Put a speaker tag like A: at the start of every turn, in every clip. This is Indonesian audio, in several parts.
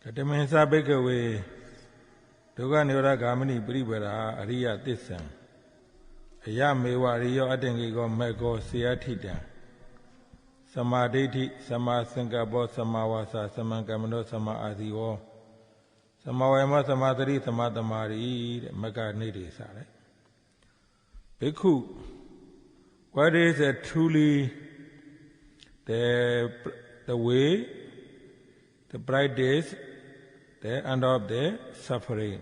A: Katamansa Bekawe Duga Nura Gamini Bribera Aria Tissan Ayamewa Rio Adengigo Mego Siatida Samaditi Sama Singapore Samawasa Samangamano Sama Adiwo Samawema Samadari Samadamari Mega Nidi Sare Bhikkhu, what is truly the way, the bright days, the end of the suffering?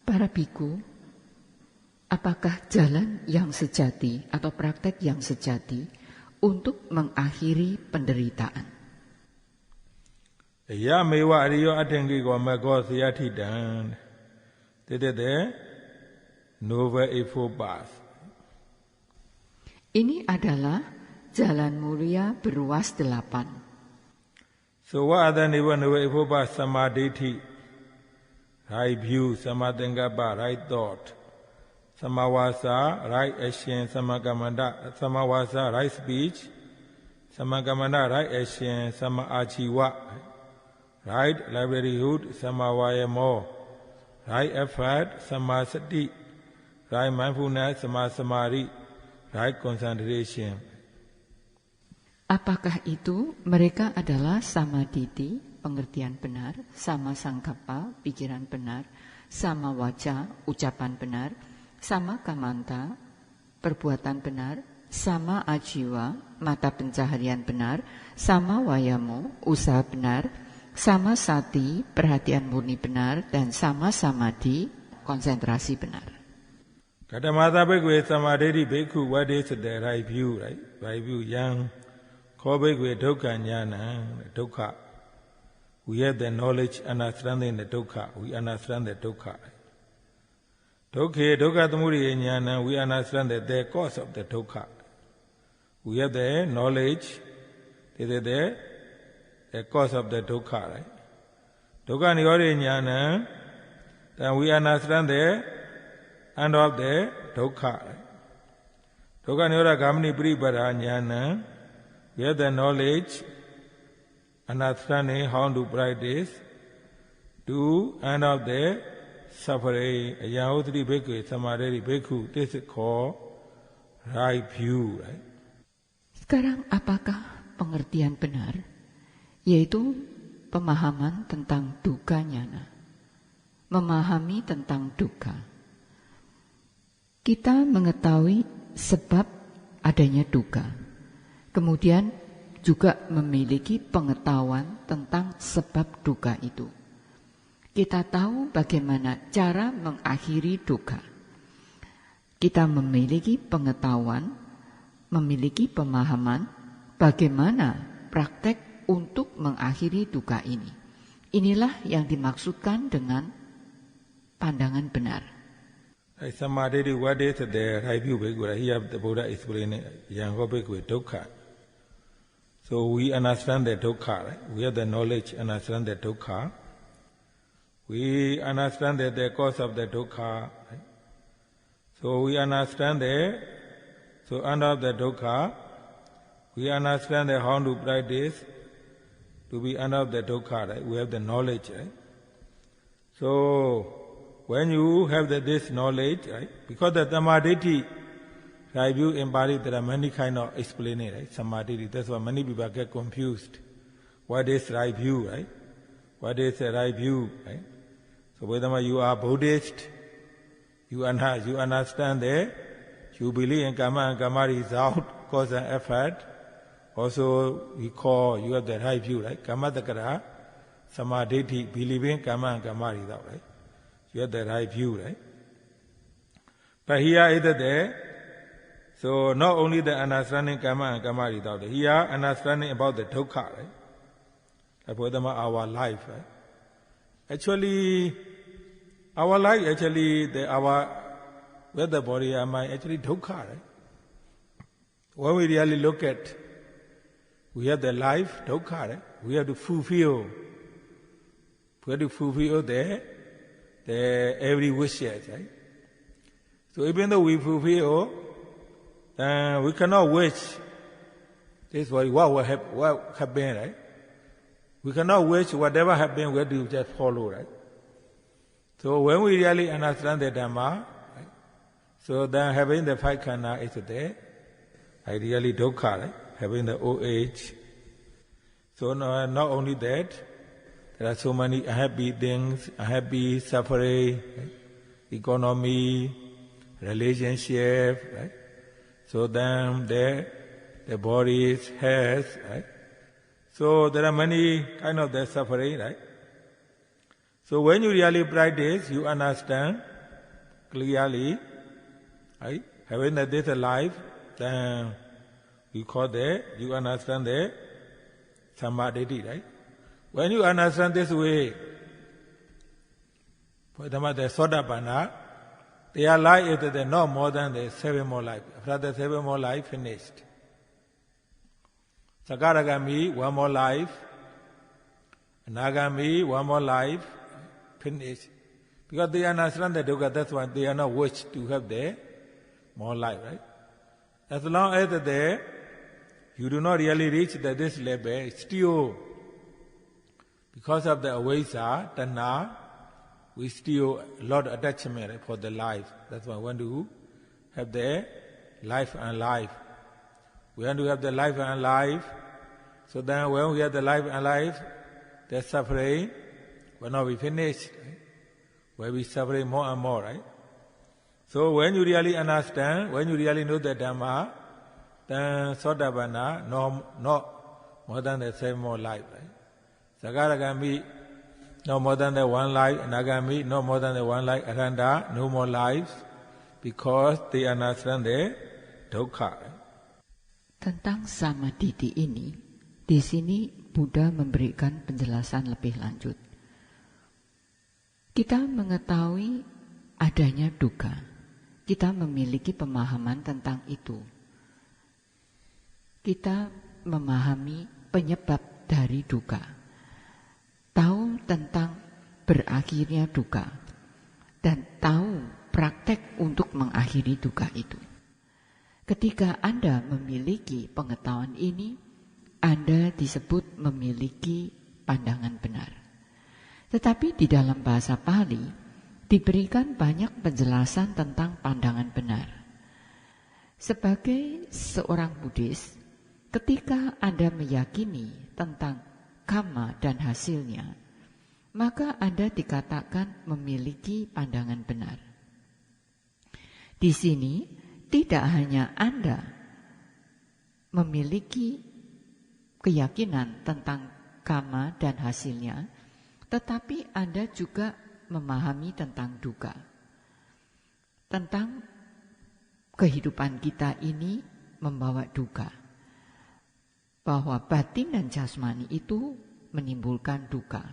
B: Para bhikkhu, apakah jalan yang sejati atau praktek yang sejati untuk mengakhiri penderitaan?
A: Ya mewa ariyo atengi ko mego siyathidan. Tete Noble Eightfold Path.
B: Ini adalah jalan mulia beruas 8.
A: So what are the Noble Eightfold Path? Samadhi, right view, Samadengapa, right thought, Samawasa, right action, Samawasa, right speech, Samagamana, right action, Samaachiwa, right livelihood, Samawayamo, right effort, Samasati, right mindfulness, Samadhi, right concentration.
B: Apakah itu mereka adalah samaditi, pengertian benar, sama sangkapa, pikiran benar, sama waca, ucapan benar, sama kamanta, perbuatan benar, sama ajiwa, mata pencaharian benar, sama wayamo, usaha benar, sama sati, perhatian murni benar, dan sama samadhi, konsentrasi benar.
A: Katamata Bhikkhave Samadhi Bhikkhu, what is the right view, right? Right view, yang Ko Bhikkhave Dukkha Jnana, Dukkha. We have the knowledge, understanding the Dukkha. We understand the Dukkha. Dukkha Dhamuri Jnana, we understand the cause of the Dukkha. We have the knowledge, this is the cause of the Dukkha, right? Dukkha Niyori Jnana, then we understand the end of the Dukkha. Dukkha Niyora Gamini Pribara Jnana, we have the knowledge, understanding how to practice to end of the suffering. Ayahutri Bhikkhu, Samadhi Bhikkhu, this is called right view. Right?
B: Sekarang apakah pengertian benar? Yaitu pemahaman tentang dukkha jnana. Memahami tentang dukkha. Kita mengetahui sebab adanya dukkha. Kemudian juga memiliki pengetahuan tentang sebab dukkha itu. Kita tahu bagaimana cara mengakhiri dukkha. Kita memiliki pengetahuan, memiliki pemahaman bagaimana praktek untuk mengakhiri dukkha ini. Inilah yang dimaksudkan dengan pandangan benar.
A: Samadhi, what is the right view? Here the Buddha explained Yango Bhikkhu Dukkha. So we understand the Dukkha, right? We have the knowledge, understand the Dukkha. We understand the cause of the Dukkha. Right? So we understand so under the Dukkha, we understand how to practice to be under the Dukkha, right? We have the knowledge, right? So when you have this knowledge, right? Because the Samadhi, right view in Bali, there are many kind of explaining, right? Samadhi, that's why many people get confused. What is right view, right? What is a right view, right? So whether you are Buddhist, you understand that you believe in karma and karma result, cause and effort. Also, we call you have the right view, right? Karma takara, Samadhi, believe in karma and karma result, right? You have the right view, right? But here is there. So not only the understanding karma and karma result, here understanding about the dukkha, right? About our life, right? Actually, our life with the body and mind, actually dukkha, right? When we really look at, we have the life, dukkha, right? We have to fulfill the every wish, right? So even though we fulfill, we cannot wish this what will happen, right? We cannot wish whatever happened, we have to just follow, right? So when we really understand the Dhamma, right? So then having the five khana is there, ideally dukkha, right? Having the old age. So not only that, there are so many unhappy things, unhappy suffering, right? Economy, relationship, right? So then the body's health, right? So there are many kind of the suffering, right? So when you really practice, you understand clearly, right? Having this life, then we call that, you understand the samadhi, right? When you understand this way, for example, the Sotapanna, their life is no more than the 7 more life. After the 7 more life finished. Sakaragami, 1 more life. Anagami, 1 more life. Finished. Because they understand the dukkha, that's why they are not wish to have the more life, right? As long as you do not really reach this level, still, because of the avijja, tanha, we still a lot of attachment for the life. That's why we want to have the life and life. We want to have the life and life. So then when we have the life and life, the suffering will not be finished. Right? We'll be suffering more and more, right? So when you really understand, when you really know the Dhamma, then Sotapanna, not more than the 7 more life, right? Sakaragami, no more than the 1 life. Anagami, no more than the 1 life. Arahanta, no more lives, because they understand the dukkha.
B: Tentang samadhi ini, di sini Buddha memberikan penjelasan lebih lanjut. Kita mengetahui adanya dukkha. Kita memiliki pemahaman tentang itu. Kita memahami penyebab dari dukkha. Tahu tentang berakhirnya dukkha. Dan tahu praktek untuk mengakhiri dukkha itu. Ketika Anda memiliki pengetahuan ini, Anda disebut memiliki pandangan benar. Tetapi di dalam bahasa Pali diberikan banyak penjelasan tentang pandangan benar. Sebagai seorang Buddhis, ketika Anda meyakini tentang karma dan hasilnya, maka Anda dikatakan memiliki pandangan benar. Di sini tidak hanya Anda memiliki keyakinan tentang karma dan hasilnya, tetapi Anda juga memahami tentang dukkha. Tentang kehidupan kita ini membawa dukkha. Bahwa batin dan jasmani itu menimbulkan dukkha.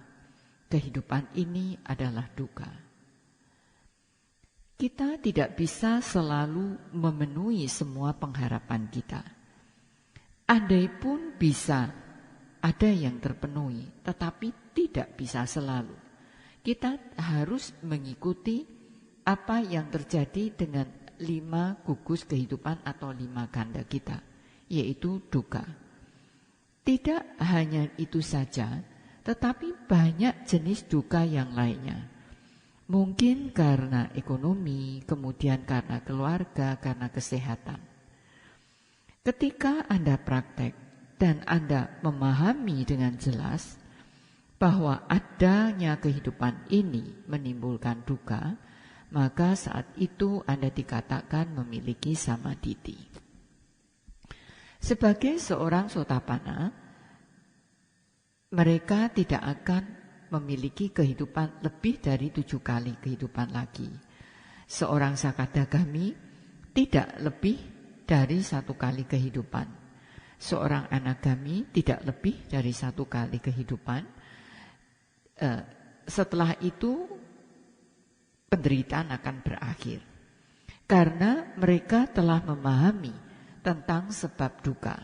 B: Kehidupan ini adalah dukkha. Kita tidak bisa selalu memenuhi semua pengharapan kita. Andai pun bisa ada yang terpenuhi, tetapi tidak bisa selalu. Kita harus mengikuti apa yang terjadi dengan 5 gugus kehidupan atau 5 kanda kita, yaitu dukkha. Tidak hanya itu saja, tetapi banyak jenis dukkha yang lainnya. Mungkin karena ekonomi, kemudian karena keluarga, karena kesehatan. Ketika Anda praktek dan Anda memahami dengan jelas bahwa adanya kehidupan ini menimbulkan dukkha, maka saat itu Anda dikatakan memiliki samadhi. Sebagai seorang Sotapanna, mereka tidak akan memiliki kehidupan lebih dari 7 kali kehidupan lagi. Seorang Sakadagami tidak lebih dari 1 kali kehidupan. Seorang Anagami tidak lebih dari 1 kali kehidupan. Setelah itu penderitaan akan berakhir. Karena mereka telah memahami tentang sebab dukkha.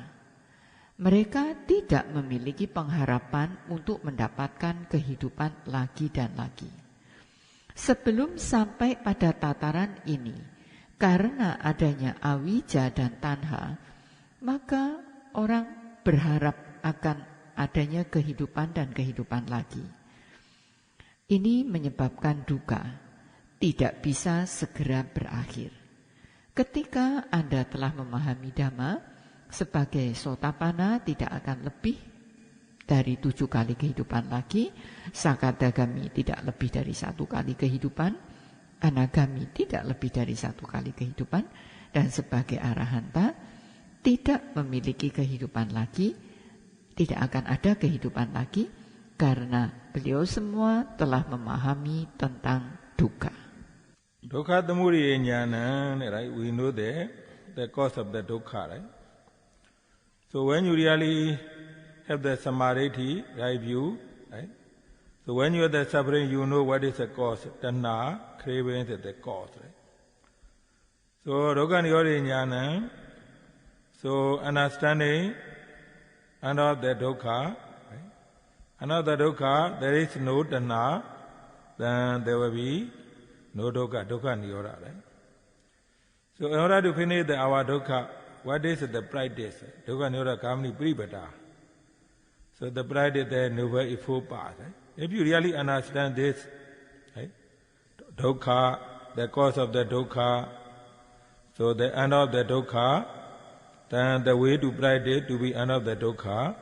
B: Mereka tidak memiliki pengharapan untuk mendapatkan kehidupan lagi dan lagi. Sebelum sampai pada tataran ini, karena adanya avijja dan tanha, maka orang berharap akan adanya kehidupan dan kehidupan lagi. Ini menyebabkan duka tidak bisa segera berakhir. Ketika Anda telah memahami Dhamma, sebagai Sotapanna tidak akan lebih dari 7 kali kehidupan lagi, Sakadagami tidak lebih dari 1 kali kehidupan, Anagami tidak lebih dari 1 kali kehidupan, dan sebagai Arahanta tidak memiliki kehidupan lagi, tidak akan ada kehidupan lagi, karena beliau semua telah memahami tentang dukkha.
A: Dukkha Tamuriya Jnana, right? We know the cause of the dukkha, right? So when you really have the samadhi, right view, right? So when you are the suffering, you know what is the cause. Tanha, craving is the cause, right? So Dukkha Niyodha Jnana, so understanding under the dukkha, right? Under the dukkha, there is no tanha, then there will be no dukkha, dukkha niyodha, right? So in order to finish our dukkha, what is the practice? Dukkha niyodha kamini pripata. So the practice, the noble effort path, right? If you really understand this, right? Dukkha, the cause of the dukkha, so the end of the dukkha, then the way to practice to be end of the dukkha,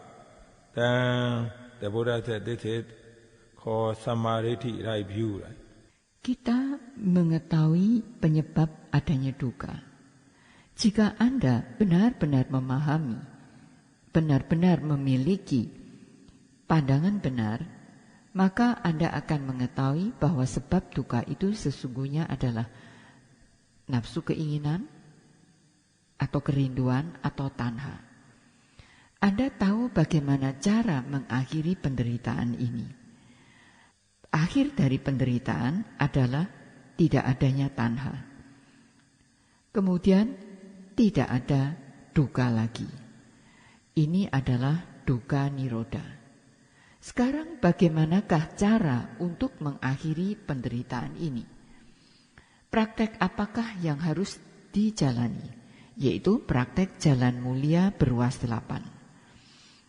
A: then the Buddha said this is called samadhi, right view, right?
B: Kita mengetahui penyebab adanya duka. Jika Anda benar-benar memahami, benar-benar memiliki pandangan benar, maka Anda akan mengetahui bahwa sebab duka itu sesungguhnya adalah nafsu keinginan, atau kerinduan, atau tanha. Anda tahu bagaimana cara mengakhiri penderitaan ini. Akhir dari penderitaan adalah tidak adanya tanha. Kemudian tidak ada duka lagi. Ini adalah dukkha nirodha. Sekarang bagaimanakah cara untuk mengakhiri penderitaan ini? Praktek apakah yang harus dijalani? Yaitu praktek jalan mulia beruas 8.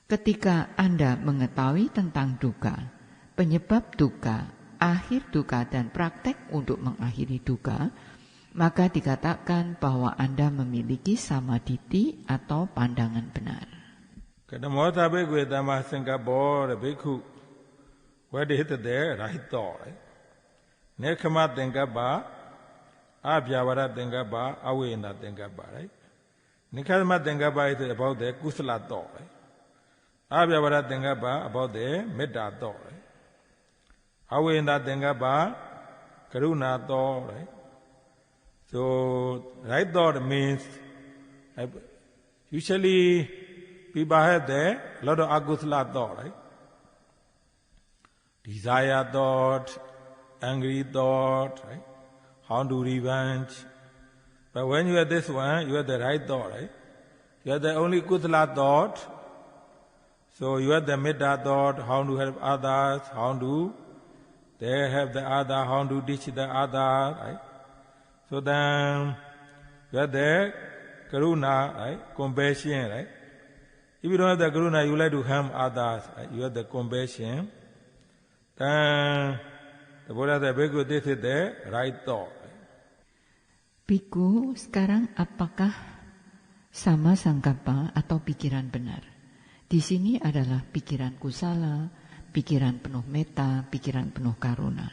B: Ketika Anda mengetahui tentang duka, penyebab duka, akhir duka, dan praktek untuk mengakhiri duka, maka dikatakan bahwa Anda memiliki samadhi atau pandangan benar.
A: Kadamota bhikkhave dhamma sankappo bhikkhu vadihitade rahito. Nekhama thengkappa, abhyavara thengkappa, awena thengkappa. Nekhama thengkappa is about the kusala thought. Abhyavara thengkappa about the metta thought. Awena thengkappa, karuna thought, right? So, right thought means, usually people have a lot of akusala thought, right? Desire thought, angry thought, right? How to revenge. But when you have this one, you have the right thought, right? You have the only kusala thought. So you have the metta thought, how to help others, how to they have the other, how to teach the other, right? So then you have the karuna, right? Compassion, right? If you don't have the karuna, you like to harm others, right? You have the compassion. Then the Buddha said, Bhikkhu, this is the right thought.
B: Bhikkhu, sekarang apakah sama sangkapa atau pikiran benar? Di sini adalah pikiran kusala, pikiran penuh metta, pikiran penuh karuna.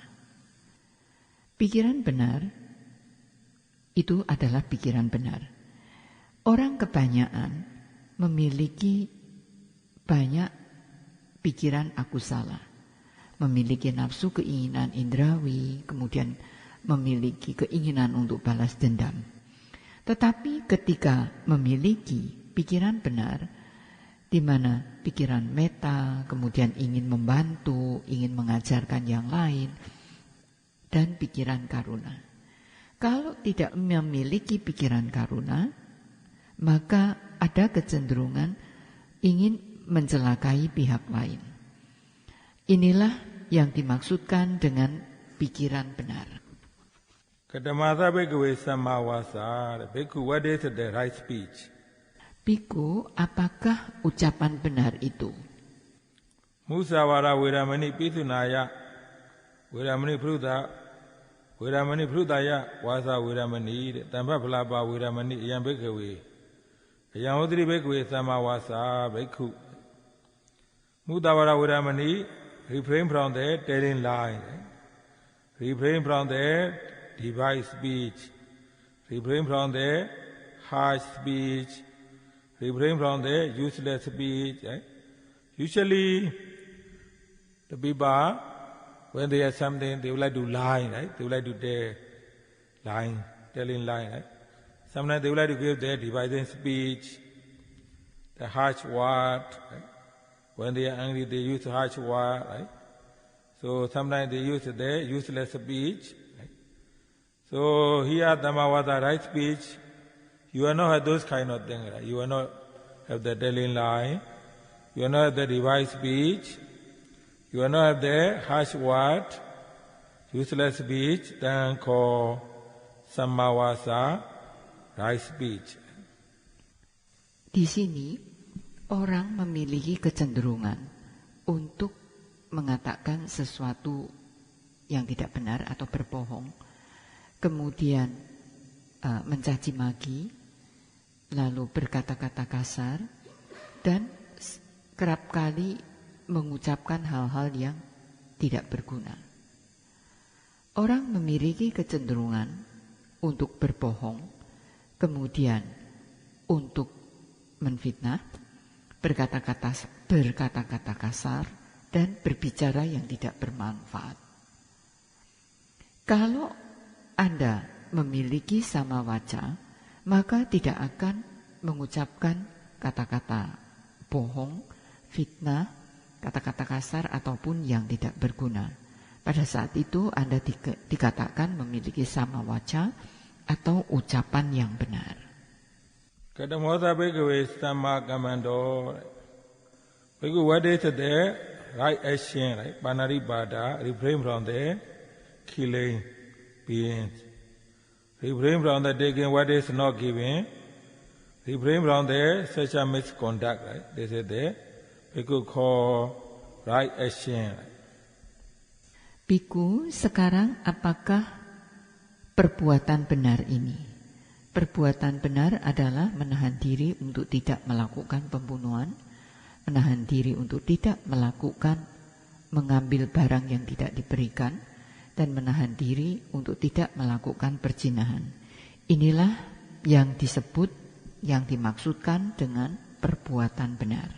B: Pikiran benar itu adalah pikiran benar. Orang kebanyakan memiliki banyak pikiran akusala, memiliki nafsu keinginan indrawi, kemudian memiliki keinginan untuk balas dendam. Tetapi ketika memiliki pikiran benar, di mana pikiran metta, kemudian ingin membantu, ingin mengajarkan yang lain, dan pikiran karuna. Kalau tidak memiliki pikiran karuna, maka ada kecenderungan ingin mencelakai pihak lain. Inilah yang dimaksudkan dengan pikiran benar.
A: Kadamata bhikkhave sammavasa, bhikkhu, what is the right speech?
B: Bhikkhu, apakah ucapan benar itu?
A: Musawara Veramani Pitunaya Veramani Pruta Veramani Prutaya Wasa Veramani Tampa Palapa Veramani Yambekawe Yamudri Bekwe Samawasa Beku Mudavara Veramani refrain from the telling lie, refrain from the device speech, refrain from the harsh speech, refrain from the useless speech. Usually, the people, when they have something, they would like to lie, right? They would like to tell lying, telling lie, right? Sometimes they would like to give their devising speech, the harsh word, right? When they are angry, they use harsh word, right? So sometimes they use their useless speech, right? So here Dhammavada, right speech, you will not have those kind of things, right? You will not have the telling lie, you will not have the devised speech, you will not have the harsh word, useless speech, then called Sammavasa, right speech.
B: Di sini orang memiliki kecenderungan untuk mengatakan sesuatu yang tidak benar atau berbohong, kemudian mencaci maki, lalu berkata-kata kasar, dan kerap kali mengucapkan hal-hal yang tidak berguna. Orang memiliki kecenderungan untuk berbohong, kemudian untuk menfitnah, berkata-kata kasar, dan berbicara yang tidak bermanfaat. Kalau Anda memiliki sama waca, maka tidak akan mengucapkan kata-kata bohong, fitnah, kata-kata kasar, ataupun yang tidak berguna. Pada saat itu Anda dikatakan memiliki sama waca atau ucapan yang benar.
A: Kadamosa Bhagawe Samma Kamando Bhikkhu, what is the right action, right? Panaripada, refrain from the killing beings, refrain from the taking what is not given, refrain from the such a misconduct, right? This is the Bhikkhu call right action, right?
B: Bhikkhu, sekarang apakah perbuatan benar ini? Perbuatan benar adalah menahan diri untuk tidak melakukan pembunuhan, menahan diri untuk tidak melakukan mengambil barang yang tidak diberikan, dan menahan diri untuk tidak melakukan perzinahan. Inilah yang disebut, yang dimaksudkan dengan perbuatan benar.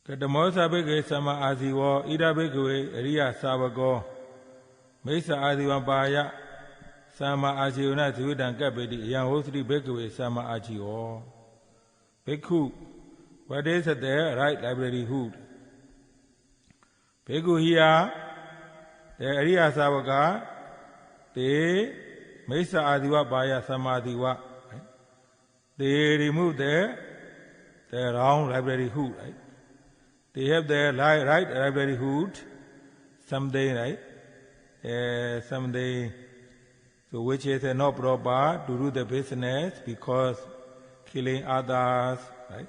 A: Kadamosa Bhagawe Samma Aziwa Ida Bhagawe Riya Savago Mesa Aziwa Baya Sama Ajiona Zudan Kapedi Yang Hosri Bhagawe Sama Ajiwa Bhikkhu, what is the right livelihood? Bhikkhu here, the Ariya Savaka, they Mesa Adiva Baya Samadhiva, they remove the wrong livelihood, right? They have the right livelihood, someday, right? Someday, so which is not proper to do the business because killing others, right?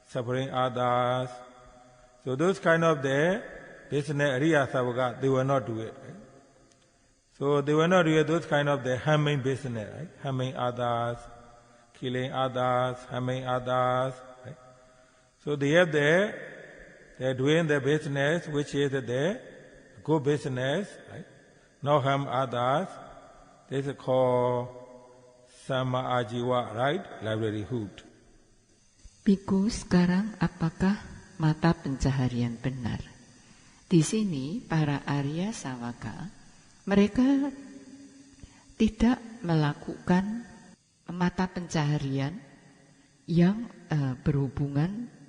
A: Suffering others. So those kind of the business, Ariya Savaka, they will not do it, right? So they will not do those kind of the harming business, right? Harming others, killing others, harming others, right? So they have they're doing the business which is the good business, right? Not harm others. This is called Sama Ajiwa, right? Livelihood.
B: Bhikkhu, sekarang apakah mata pencaharian benar? Di sini para Arya Sawaka, mereka tidak melakukan mata pencaharian yang berhubungan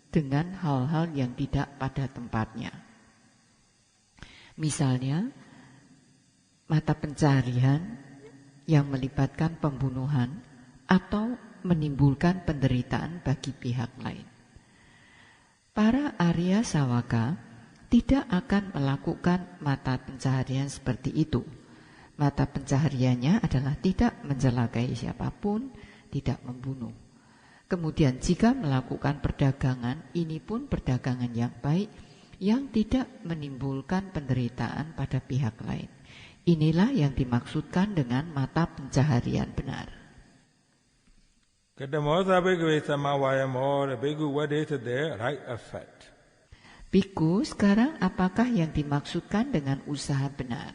B: dengan hal-hal yang tidak pada tempatnya. Misalnya, mata pencaharian yang melibatkan pembunuhan atau menimbulkan penderitaan bagi pihak lain. Para Arya Sawaka tidak akan melakukan mata pencaharian seperti itu. Mata pencahariannya adalah tidak mencelakai siapapun, tidak membunuh. Kemudian jika melakukan perdagangan, ini pun perdagangan yang baik, yang tidak menimbulkan penderitaan pada pihak lain. Inilah yang dimaksudkan dengan mata pencaharian benar. Biku, sekarang apakah yang dimaksudkan dengan usaha benar?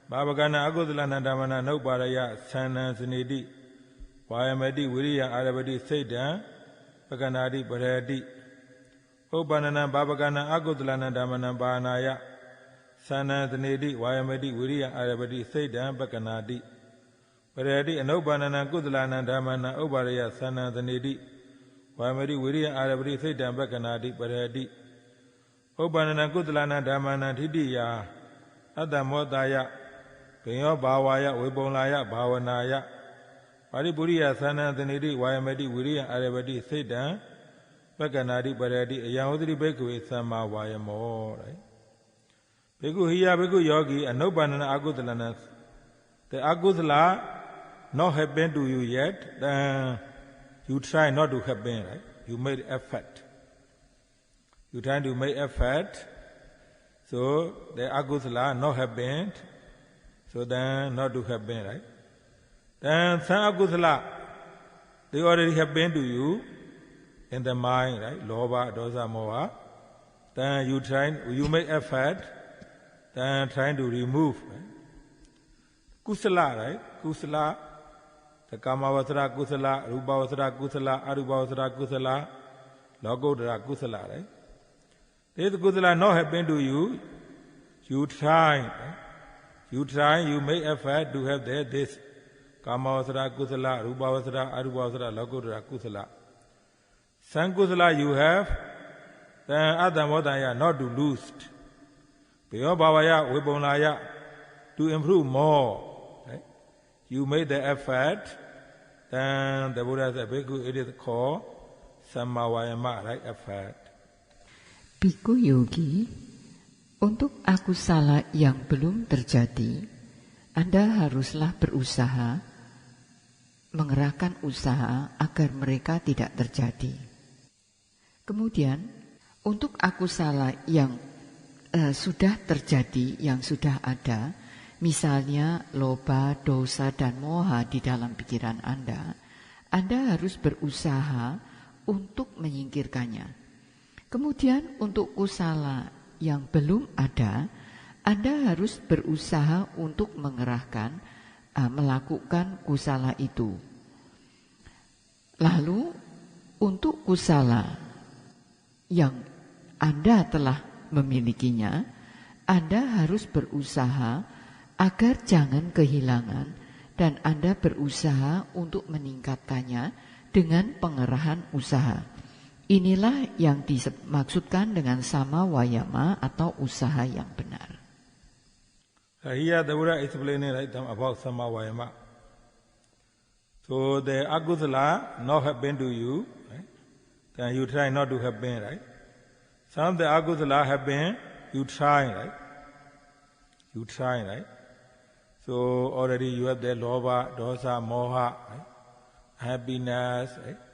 A: Babagana agudlana damana naubaraya sana senidi wayamadi wiriya arabadi seida baganadi baradi obanana babagana agudlana damana banaya sana senidi wayamadi wiriya arabadi seida baganadi baradi anobanana gudlana damana obaraya sana senidi wayamadi wiriya arabadi seida baganadi baradi obanana gudlana damana didiya adamodaya Penyo bawaya wibonlaya bawanaya paripuriya sanantanidi wayamadi wiriya arabadi sedan baganadi baradi ayahudri bhekkhave samma wayamo. Bhikkhu hiya bhikkhu yogi anubanana agudalana. The agudala not happen to you yet, then you try not to happen, right? You made effort. You try to make effort, so the agudala not happened. So then not to happen, right? Then some agudala, they already happen to you in the mind, right? Lobha, dosa, moha. Then you make effort, then trying to remove, right? Kusala, right? Kusala, the kamavasara kusala, rupavasara kusala, arupavasara kusala, logodara kusala, right? This kusala not happen to you, you try, right? You try, you make effort to have this kamavasara kusala, rupavasara, arupavasara, logodara kusala. Some kusala you have, then adamodaya not to lose. Peyo bhavaya vibonlaya to improve more. Right? You made the effort, then the Buddha said, Bhikkhu, it is called samma vayama, right? Effort.
B: Bhikkhu yogi, untuk akusala yang belum terjadi, Anda haruslah berusaha mengerahkan usaha agar mereka tidak terjadi. Kemudian, untuk akusala yang sudah terjadi, yang sudah ada, misalnya loba, dosa, dan moha di dalam pikiran Anda harus berusaha untuk menyingkirkannya. Kemudian untuk kusala yang belum ada, Anda harus berusaha untuk mengerahkan, melakukan kusala itu. Lalu untuk kusala yang Anda telah memilikinya, Anda harus berusaha agar jangan kehilangan, dan Anda berusaha untuk meningkatkannya dengan pengerahan usaha. Inilah yang dimaksudkan dengan sama wayama atau usaha yang benar.
A: Here the Buddha explaining about sama wayama. So the agudala not happen to you, right? Then you try not to happen, right? Some of the agudala happen, you try, right? You try, right? So already you have the loba, dosa, moha, right? Happiness, right?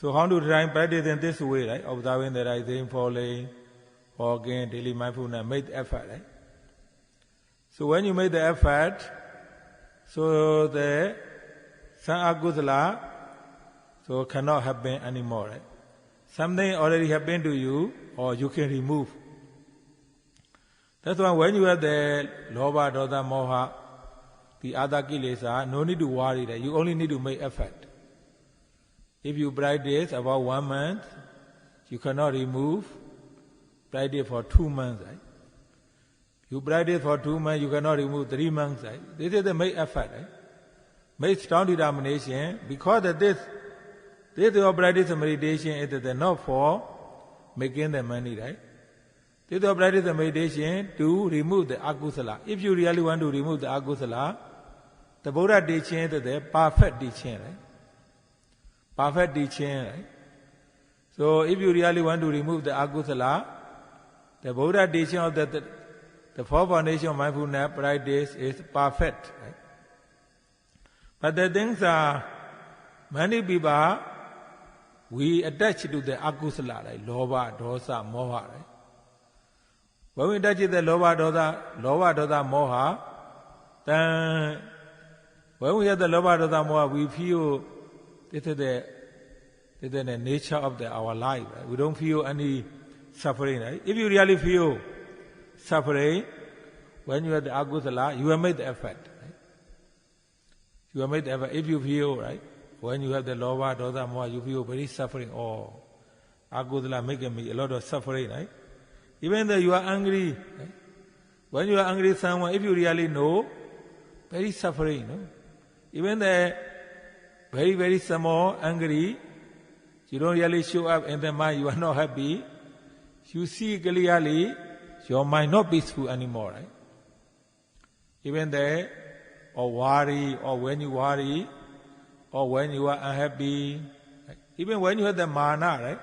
A: So how to try and practice in this way, right? Observing the rising, falling, walking, daily mindfulness, make the effort, right? So when you make the effort, so the agudala so cannot happen anymore, right? Something already happened to you, or you can remove. That's why when you have the loba, dosa, moha, the other kilesa, no need to worry, right? You only need to make effort. If you practice about 1 month, you cannot remove. Practice for 2 months, right? You practice for 2 months, you cannot remove 3 months, right? This is the make effort, right? Make strong determination, because of this your practice of meditation is not for making the money, right? This your practice of meditation to remove the agusala. If you really want to remove the agusala, the Buddha teaching is the perfect teaching, right? Perfect teaching, right? So if you really want to remove the agusala, the Buddha teaching of the four foundation of mindfulness practice is perfect, right? But the things are, many people, we attach to the akusala, like lobha, dosa, moha. Right? When we attach to the lobha, dosa, moha, then when we have the lobha, dosa, moha, we feel this is the nature of our life. Right? We don't feel any suffering. Right? If you really feel suffering, when you have the akusala, you have made the effort. Right? You have made the effort. If you feel, right, when you have the lobha, dosa, moha, you feel very suffering. Oh, akusala making me a lot of suffering. Right? Even though you are angry, right? When you are angry with someone, if you really know, very suffering. No? Even the very, very small angry, you don't really show up in the mind, you are not happy. You see clearly, your mind not peaceful anymore. Right? Even there, or worry, or when you worry, or when you are unhappy, right? Even when you have the mana, right?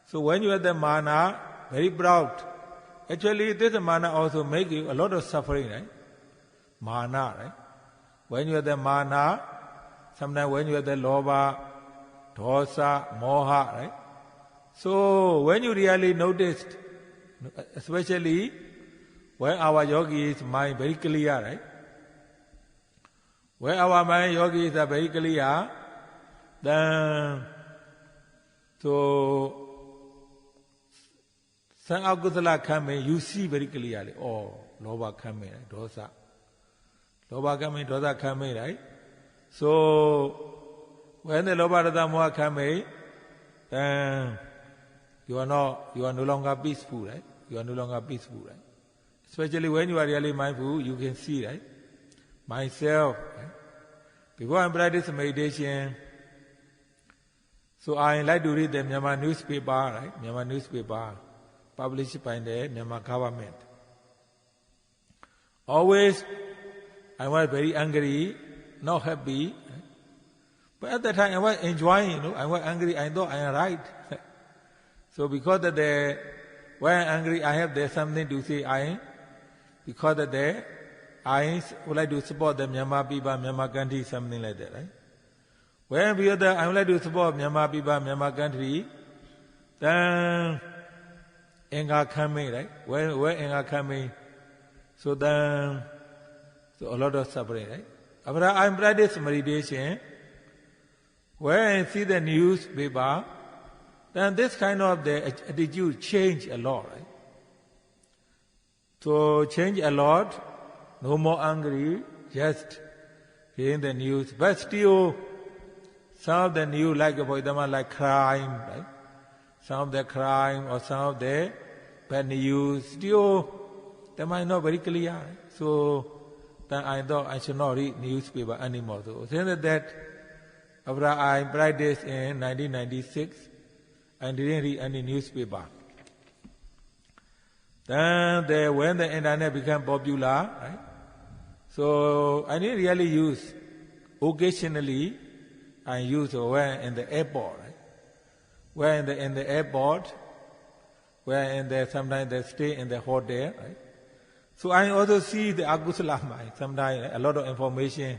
A: So when you have the mana, very proud. Actually, this mana also make you a lot of suffering, right? Mana, right? When you have the mana, sometimes when you have the lobha, dosa, moha, right? So when you really noticed, especially when our yogi's mind very clear, right? When our mind yogis are very clear, then so some akusala coming, you see very clearly. Oh, lobha coming, dosa. Lobha coming, dosa coming, right? So when the lobha, dosa, moha coming, then you are no longer peaceful, right? You are no longer peaceful, right? Especially when you are really mindful, you can see, right? Myself, right? Before I practice meditation, so I like to read the Myanmar newspaper, right? Myanmar newspaper, published by the Myanmar government. Always, I was very angry, not happy. Right? But at that time, I was enjoying, I was angry, I thought I am right. So because of when I'm angry, I have there something to say, because of that, I would like to support the Myanmar people, Myanmar country, something like that, right? When I would like to support Myanmar people, Myanmar country, then anger coming, right? When anger coming, so then so a lot of suffering, right? After I practice meditation, when I see the newspaper, then this kind of the attitude change a lot, right? So change a lot, no more angry, just hearing the news. But still, some of the news, like for example, like crime, right? Some of the crime or some of the bad news, still the mind not very clear. Right? So then I thought I should not read newspaper anymore. So since that, after I practiced in 1996, I didn't read any newspaper. Then when the internet became popular, right? So I didn't really use. Occasionally, I use when in the airport, right? When in the airport, when sometimes they stay in the hotel, right? So I also see the akusala mind, sometimes a lot of information.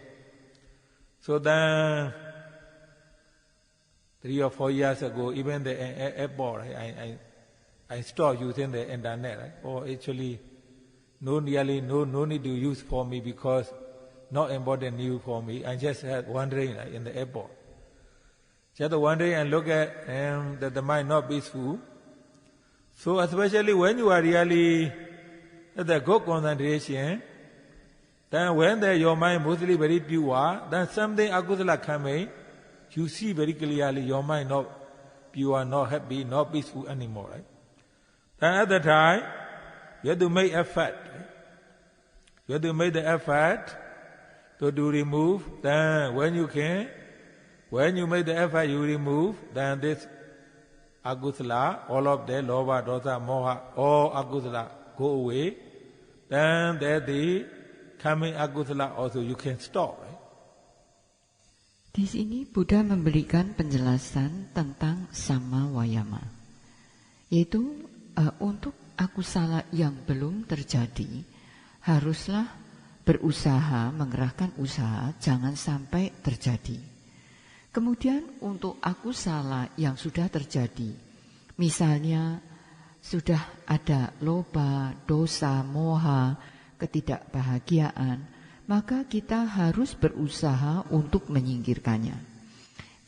A: So then 3 or 4 years ago, even the airport, I stopped using the internet. Right? Or actually, no need to use for me because not important news for me. I just had wandering right, in the airport. Just wandering and look at that the mind not peaceful. So especially when you are really at the good concentration, then when your mind mostly very pure, then something akusala coming, you see very clearly your mind not pure, not happy, not peaceful anymore. Right? Then at the time, you have to make effort. Right? You have to make the effort to remove. Then when you make the effort, you remove. Then this akusala, all of the lobha, dosa, moha, all akusala go away. Then the coming akusala also you can stop. Right?
B: Di sini Buddha memberikan penjelasan tentang sama wayama, yaitu untuk akusala yang belum terjadi haruslah berusaha, mengerahkan usaha, jangan sampai terjadi. Kemudian untuk akusala yang sudah terjadi, misalnya sudah ada loba, dosa, moha, ketidakbahagiaan, maka kita harus berusaha untuk menyingkirkannya.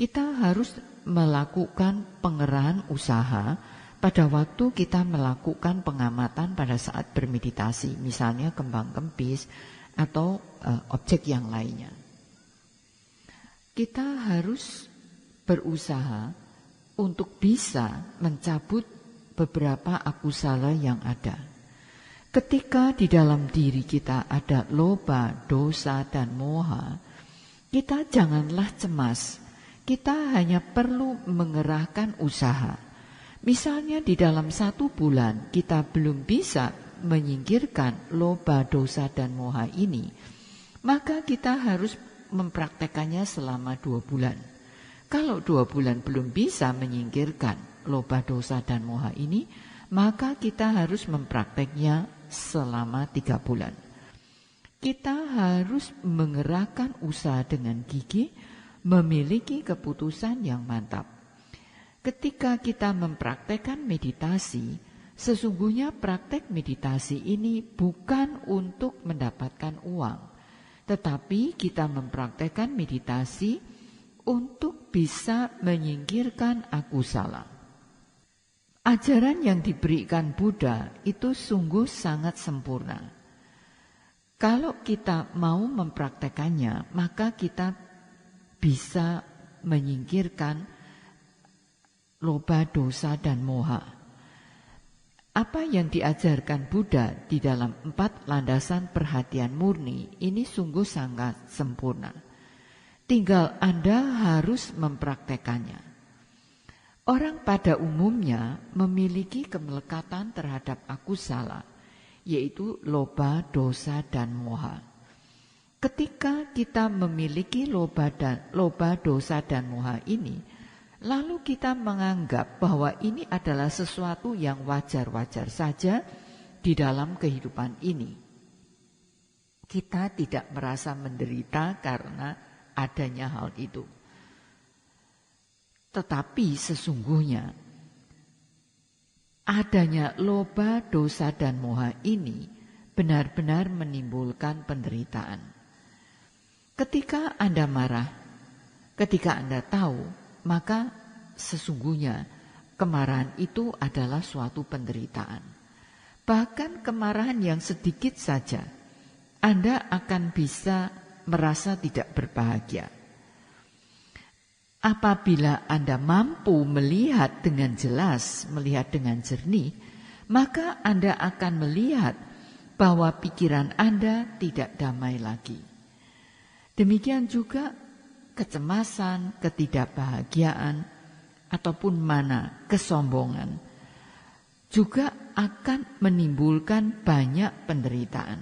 B: Kita harus melakukan pengerahan usaha pada waktu kita melakukan pengamatan pada saat bermeditasi, misalnya kembang kempis atau objek yang lainnya. Kita harus berusaha untuk bisa mencabut beberapa akusala yang ada. Ketika di dalam diri kita ada loba, dosa, dan moha, kita janganlah cemas. Kita hanya perlu mengerahkan usaha. Misalnya di dalam 1 bulan kita belum bisa menyingkirkan loba, dosa, dan moha ini, maka kita harus mempraktekannya selama 2 bulan. Kalau 2 bulan belum bisa menyingkirkan loba, dosa, dan moha ini, maka kita harus memprakteknya selama 3 bulan. Kita harus mengerahkan usaha dengan gigih, memiliki keputusan yang mantap. Ketika kita mempraktekkan meditasi, sesungguhnya praktek meditasi ini bukan untuk mendapatkan uang, tetapi kita mempraktekkan meditasi untuk bisa menyingkirkan akusala. Ajaran yang diberikan Buddha itu sungguh sangat sempurna. Kalau kita mau mempraktekannya, maka kita bisa menyingkirkan loba, dosa, dan moha. Apa yang diajarkan Buddha di dalam 4 landasan perhatian murni ini sungguh sangat sempurna. Tinggal Anda harus mempraktekannya. Orang pada umumnya memiliki kemelekatan terhadap akusala, yaitu loba, dosa, dan moha. Ketika kita memiliki loba, dosa, dan moha ini, lalu kita menganggap bahwa ini adalah sesuatu yang wajar-wajar saja di dalam kehidupan ini. Kita tidak merasa menderita karena adanya hal itu. Tetapi sesungguhnya adanya loba, dosa, dan moha ini benar-benar menimbulkan penderitaan. Ketika Anda marah, ketika Anda tahu, maka sesungguhnya kemarahan itu adalah suatu penderitaan. Bahkan kemarahan yang sedikit saja, Anda akan bisa merasa tidak berbahagia. Apabila Anda mampu melihat dengan jelas, melihat dengan jernih, maka Anda akan melihat bahwa pikiran Anda tidak damai lagi. Demikian juga kecemasan, ketidakbahagiaan, ataupun mana, kesombongan, juga akan menimbulkan banyak penderitaan.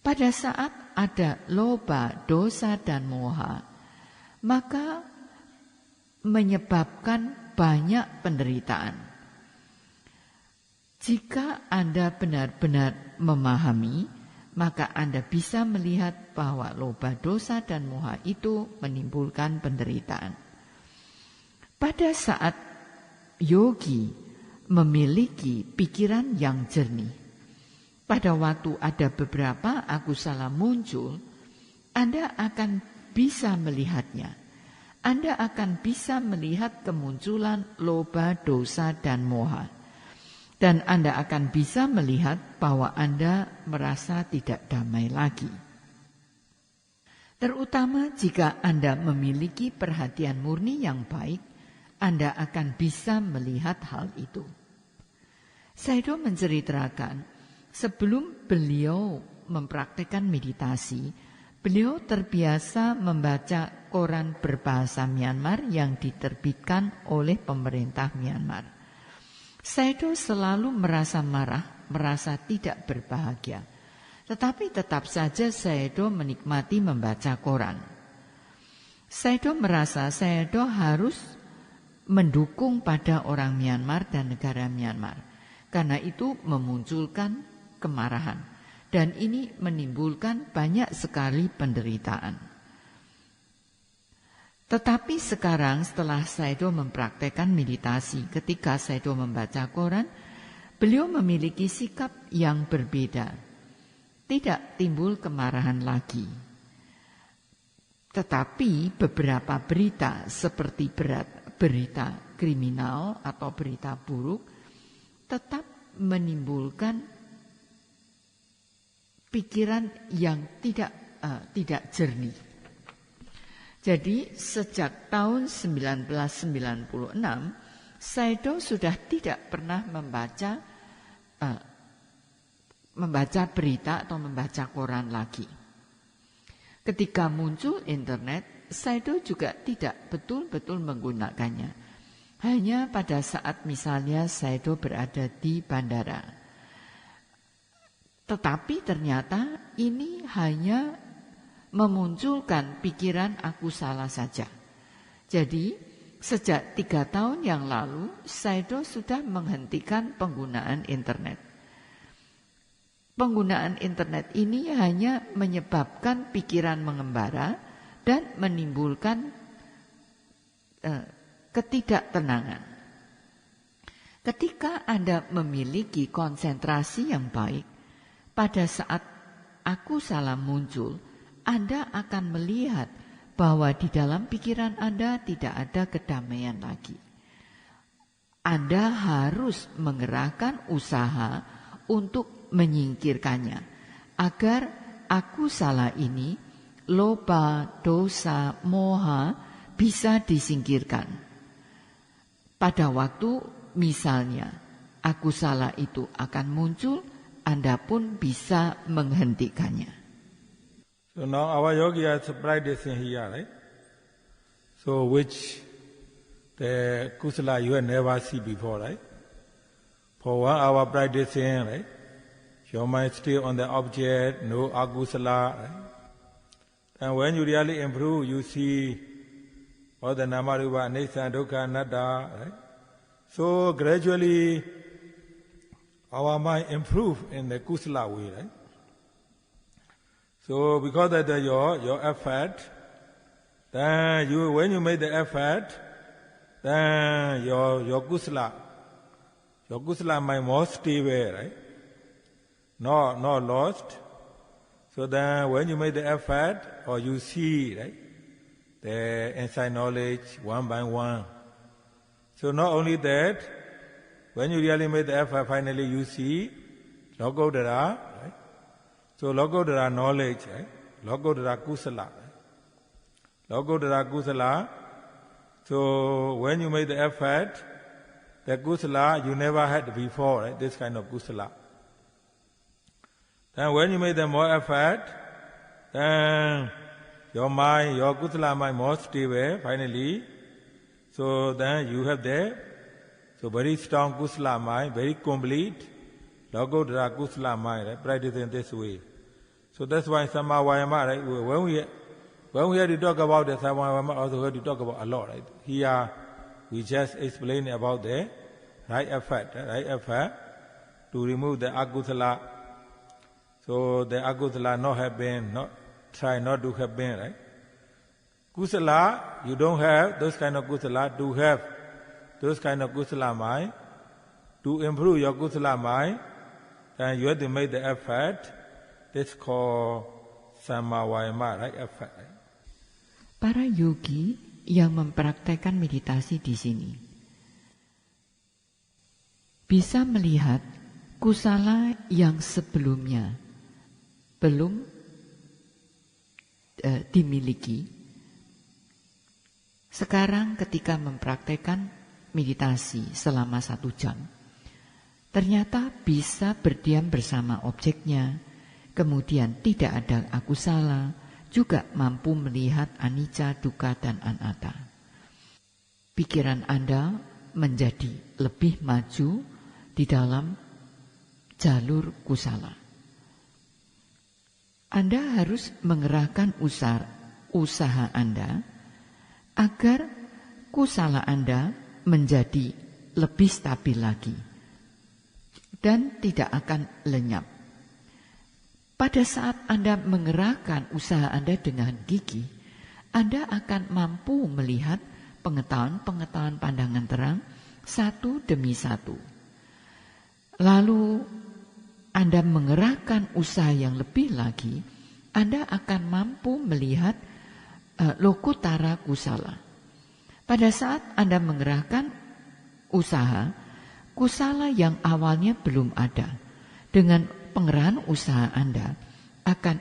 B: Pada saat ada loba, dosa, dan moha, maka menyebabkan banyak penderitaan. Jika Anda benar-benar memahami, maka Anda bisa melihat bahwa loba, dosa, dan moha itu menimbulkan penderitaan. Pada saat yogi memiliki pikiran yang jernih, pada waktu ada beberapa akusala muncul, Anda akan bisa melihatnya. Anda akan bisa melihat kemunculan loba, dosa, dan moha. Dan Anda akan bisa melihat bahwa Anda merasa tidak damai lagi. Terutama jika Anda memiliki perhatian murni yang baik, Anda akan bisa melihat hal itu. Sayadaw menceritakan, sebelum beliau mempraktikkan meditasi, beliau terbiasa membaca koran berbahasa Myanmar yang diterbitkan oleh pemerintah Myanmar. Sayadaw selalu merasa marah, merasa tidak berbahagia. Tetapi tetap saja Sayadaw menikmati membaca koran. Sayadaw merasa Sayadaw harus mendukung pada orang Myanmar dan negara Myanmar. Karena itu memunculkan kemarahan. dan ini menimbulkan banyak sekali penderitaan. Tetapi sekarang setelah Sayadaw mempraktekkan meditasi, ketika Sayadaw membaca koran, beliau memiliki sikap yang berbeda. Tidak timbul kemarahan lagi. Tetapi beberapa berita seperti berita kriminal atau berita buruk tetap menimbulkan pikiran yang tidak jernih. Jadi sejak tahun 1996 Sayadaw sudah tidak pernah membaca berita atau membaca koran lagi. Ketika muncul internet, Sayadaw juga tidak betul-betul menggunakannya. Hanya pada saat misalnya Sayadaw berada di bandara. Tetapi ternyata ini hanya memunculkan pikiran aku salah saja. Jadi sejak 3 tahun yang lalu Sayadaw sudah menghentikan penggunaan internet. Penggunaan internet ini hanya menyebabkan pikiran mengembara dan menimbulkan ketidaktenangan. Ketika Anda memiliki konsentrasi yang baik, pada saat aku salah muncul, Anda akan melihat bahwa di dalam pikiran Anda tidak ada kedamaian lagi. Anda harus mengerahkan usaha untuk menyingkirkannya, agar aku salah ini, loba, dosa, moha bisa disingkirkan. Pada waktu misalnya aku salah itu akan muncul, Anda pun bisa menghentikannya.
A: So now our yogi has practicing here, right? So which the kusala you have never seen before, right? For 1 hour practicing, right? Your mind stay on the object, no agusala. Right? And when you really improve, you see all the namarupa, anicca, dukkha, anatta. Right? So gradually, our mind improve in the kusala way. Right? So because of your effort, then when you make the effort, then your kusala mind more stable, right? Not lost. So then when you make the effort, or you see, right, the inside knowledge one by one. So not only that, when you really make the effort, finally you see Lokodara, right? So Lokodara knowledge, right? Lokodara kusala. Right? Lokodara kusala. So when you make the effort, the kusala you never had before, right? This kind of kusala. Then when you make the more effort, then your mind, your kusala mind more stable, finally. So then you have the very strong kusala mind, very complete, Lokodara kusala mind, right? Practicing this way. So that's why Samma Vayama, right? When we have to talk about the Samma Vayama, also we have to talk about a lot, right? Here we just explain about the right effort to remove the akusala. So the akusala not have been, try not to have been, right? Kusala, you don't have those kind of kusala. To have those kind of kusala mind, to improve your kusala mind, then you have to make the effort. That's called Samma Vayama, right? Effort. Right?
B: Para yogi yang mempraktekkan meditasi di sini bisa melihat kusala yang sebelumnya belum dimiliki. Sekarang ketika mempraktekkan meditasi selama 1 jam, ternyata bisa berdiam bersama objeknya, kemudian tidak ada akusala, juga mampu melihat anicca, dukkha, dan anatta. Pikiran Anda menjadi lebih maju di dalam jalur kusala. Anda harus mengerahkan usaha Anda agar kusala Anda menjadi lebih stabil lagi dan tidak akan lenyap. Pada saat Anda mengerahkan usaha Anda dengan gigih, Anda akan mampu melihat pengetahuan-pengetahuan pandangan terang satu demi satu. Lalu Anda mengerahkan usaha yang lebih lagi, Anda akan mampu melihat lokutara kusala. Pada saat Anda mengerahkan usaha, kusala yang awalnya belum ada, dengan pengerahan usaha Anda akan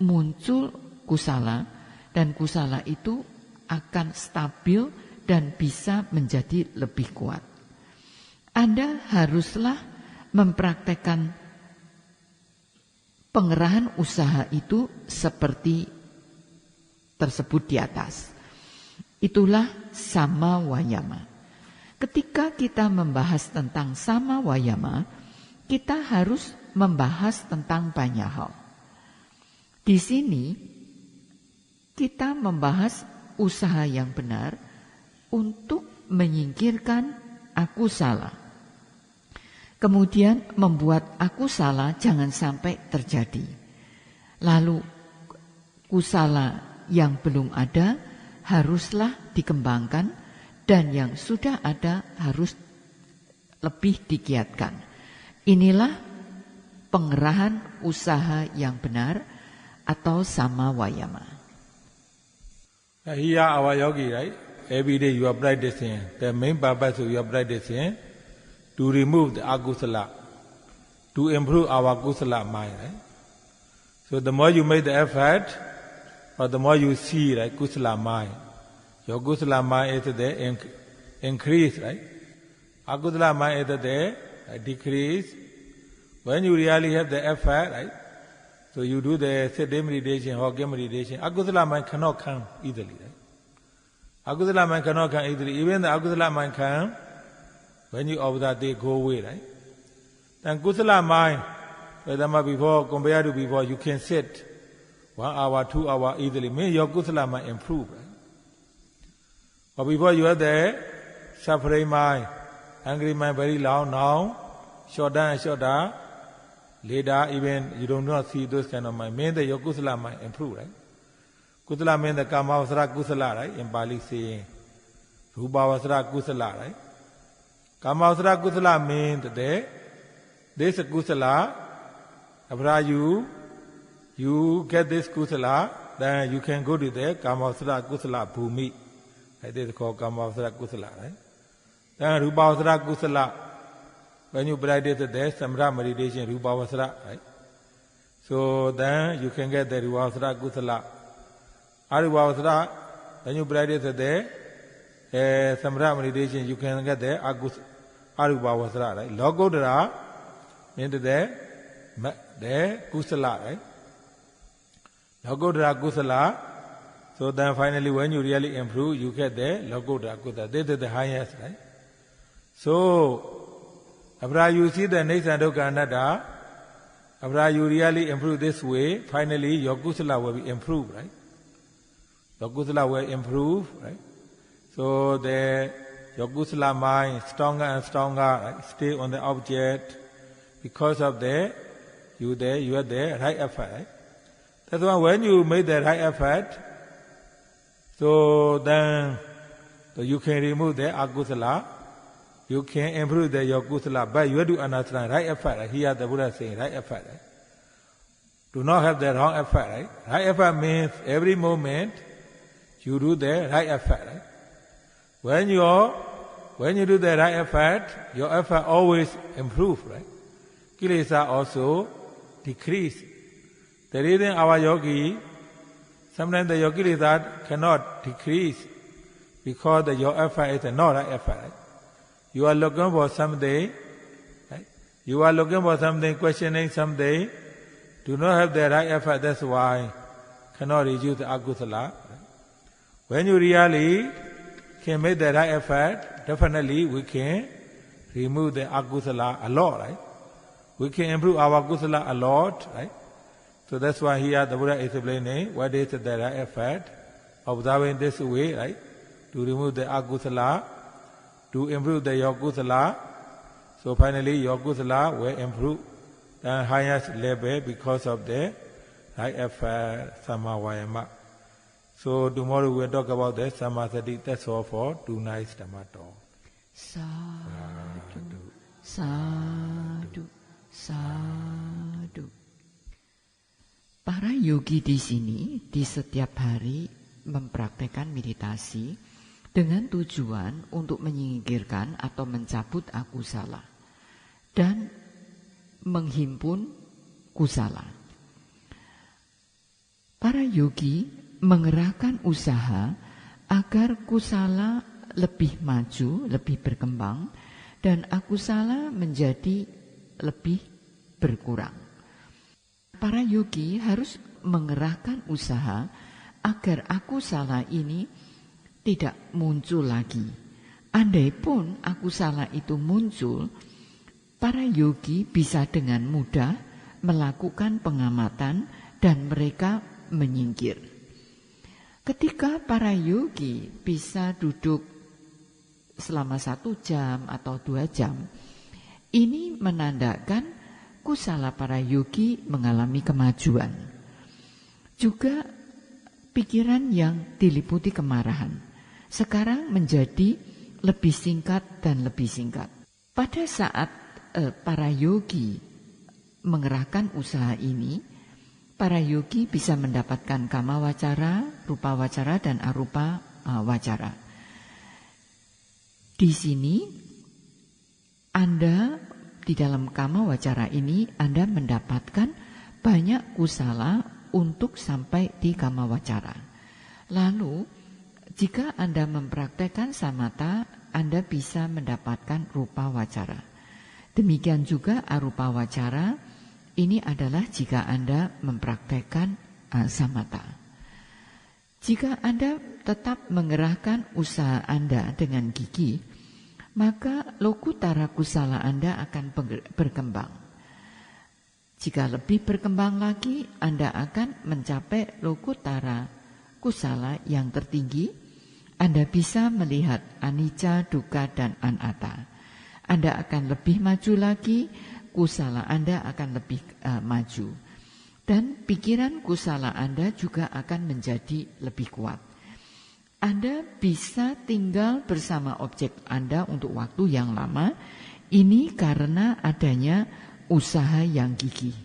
B: muncul kusala, dan kusala itu akan stabil dan bisa menjadi lebih kuat. Anda haruslah mempraktekkan pengerahan usaha itu seperti tersebut di atas. Itulah sama wayama. Ketika kita membahas tentang sama wayama, kita harus membahas tentang banyak hal. Di sini kita membahas usaha yang benar untuk menyingkirkan aku salah. Kemudian membuat aku salah jangan sampai terjadi. Lalu kusala yang belum ada haruslah dikembangkan, dan yang sudah ada harus lebih digiatkan. Inilah pengerahan usaha yang benar atau sama wayama.
A: Here our yogi, right? Every day you are practicing. The main purpose of your practicing to remove the agusala, to improve our kusala mind, right? So the more you make the effort, or the more you see, right, kusala mind, your kusala mind is there increase, right? Agusala mind is there decrease. When you really have the effort, right? So you do the sitting meditation, Hokkien meditation, agusala mind cannot come easily, right? Agusala mind cannot come easily. Even the agusala mind come, when you observe, they go away, right? Then kusala mind, before, compared to before, you can sit 1 hour, 2 hours easily. Means your kusala mind improve, right? But before you have the suffering mind, angry mind very loud now, shorter and shorter. Later, even you do not see those kind of mind. Means that your kusala mind improve, right? Kusala means the kamavasara kusala, right? In Pali saying, rupavasara kusala, right? Kamavasara kusala means that this kusala, after you get this kusala, then you can go to the kamavasara kusala bhumi. Right? This is called kamavasara kusala, right? Then rupavasara kusala. When you practice the samra meditation, rupavasara, right? So then you can get the rupavasara kusala. Arupavasara, when you practice the samra meditation, you can get the arupavasara, right? Lokodara means the kusala, right? Lokodara kusala. So then finally when you really improve, you get the lokodara kusala. This is the highest, right? So after you see the nature and dukkha anatta, after you really improve this way, finally your kusala will be improved, right? Your kusala will improve, right? So your kusala mind stronger and stronger, right? Stay on the object because of you have the right effort, right? That's why when you make the right effort, so then you can remove the akusala. You can improve your kusala, but you have to understand right effort. Right? Here the Buddha is saying right effort. Right? Do not have the wrong effort. Right? Right effort means every moment you do the right effort. Right? When you do the right effort, your effort always improve. Right? Kilesa also decrease. The reason our yogi, sometimes the yogi kilesa cannot decrease because your effort is not right effort. Right? You are looking for something, right? You are looking for something, questioning something, do not have the right effort, that's why cannot reduce the akusala. Right? When you really can make the right effort, definitely we can remove the akusala a lot, right? We can improve our kusala a lot, right? So that's why here the Buddha is explaining what is the right effort, observing this way, right? To remove the akusala, to improve your kusala. So finally your kusala will improve. the highest level because of the right effect Samma Vayama. So tomorrow we'll talk about the Sammasati. That's all for tonight's Dhamma talk.
B: Sadhu, sadhu, sadhu. Para yogi di sini di setiap hari mempraktekkan meditasi dengan tujuan untuk menyingkirkan atau mencabut akusala dan menghimpun kusala. Para yogi mengerahkan usaha agar kusala lebih maju, lebih berkembang, dan akusala menjadi lebih berkurang. Para yogi harus mengerahkan usaha agar akusala ini tidak muncul lagi. Andai pun akusala itu muncul, para yogi bisa dengan mudah melakukan pengamatan dan mereka menyingkir. Ketika para yogi bisa duduk selama 1 jam atau 2 jam, ini menandakan kusala para yogi mengalami kemajuan. Juga pikiran yang diliputi kemarahan sekarang menjadi lebih singkat dan lebih singkat. Pada saat para yogi mengerahkan usaha ini, para yogi bisa mendapatkan kama wacara, rupa wacara, dan arupa wacara. Di sini Anda di dalam kama wacara ini Anda mendapatkan banyak kusala untuk sampai di kama wacara. Lalu jika Anda mempraktekkan samatha, Anda bisa mendapatkan rupa wacara. Demikian juga arupa wacara. Ini adalah jika Anda mempraktekkan samatha. Jika Anda tetap mengerahkan usaha Anda dengan gigih, maka lokutara kusala Anda akan berkembang. Jika lebih berkembang lagi, Anda akan mencapai lokutara kusala yang tertinggi. Anda bisa melihat anicca, dukkha, dan anatta. Anda akan lebih maju lagi, kusala Anda akan lebih maju. Dan pikiran kusala Anda juga akan menjadi lebih kuat. Anda bisa tinggal bersama objek Anda untuk waktu yang lama. Ini karena adanya usaha yang gigih.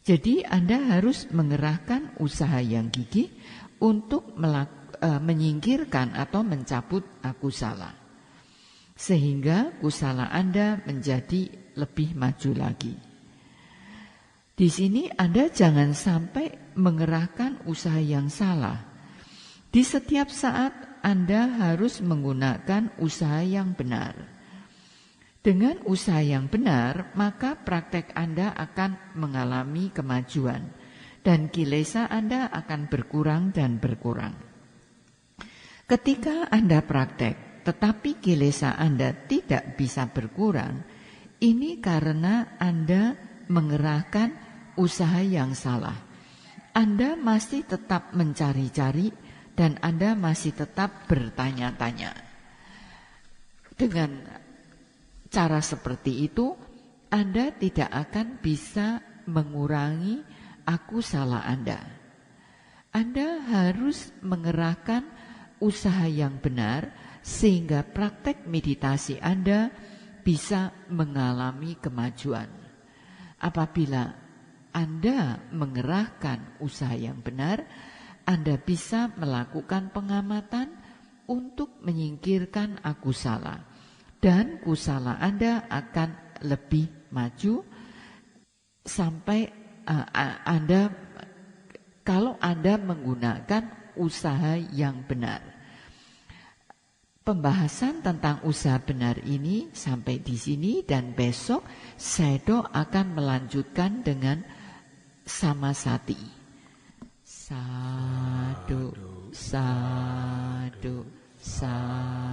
B: Jadi Anda harus mengerahkan usaha yang gigih untuk menyingkirkan atau mencabut akusala. Sehingga kusala Anda menjadi lebih maju lagi. Di sini Anda jangan sampai mengerahkan usaha yang salah. Di setiap saat Anda harus menggunakan usaha yang benar. Dengan usaha yang benar, maka praktek Anda akan mengalami kemajuan dan kilesa Anda akan berkurang dan berkurang. Ketika Anda praktek, tetapi kilesa Anda tidak bisa berkurang, ini karena Anda mengerahkan usaha yang salah. Anda masih tetap mencari-cari dan Anda masih tetap bertanya-tanya. Dengan cara seperti itu, Anda tidak akan bisa mengurangi akusala Anda. Anda harus mengerahkan usaha yang benar sehingga praktek meditasi Anda bisa mengalami kemajuan. Apabila Anda mengerahkan usaha yang benar, Anda bisa melakukan pengamatan untuk menyingkirkan akusala. Dan kusala Anda akan lebih maju sampai kalau Anda menggunakan usaha yang benar. Pembahasan tentang usaha benar ini sampai di sini, dan besok Sayadaw akan melanjutkan dengan samasati. Sadhu, sadhu, sadhu.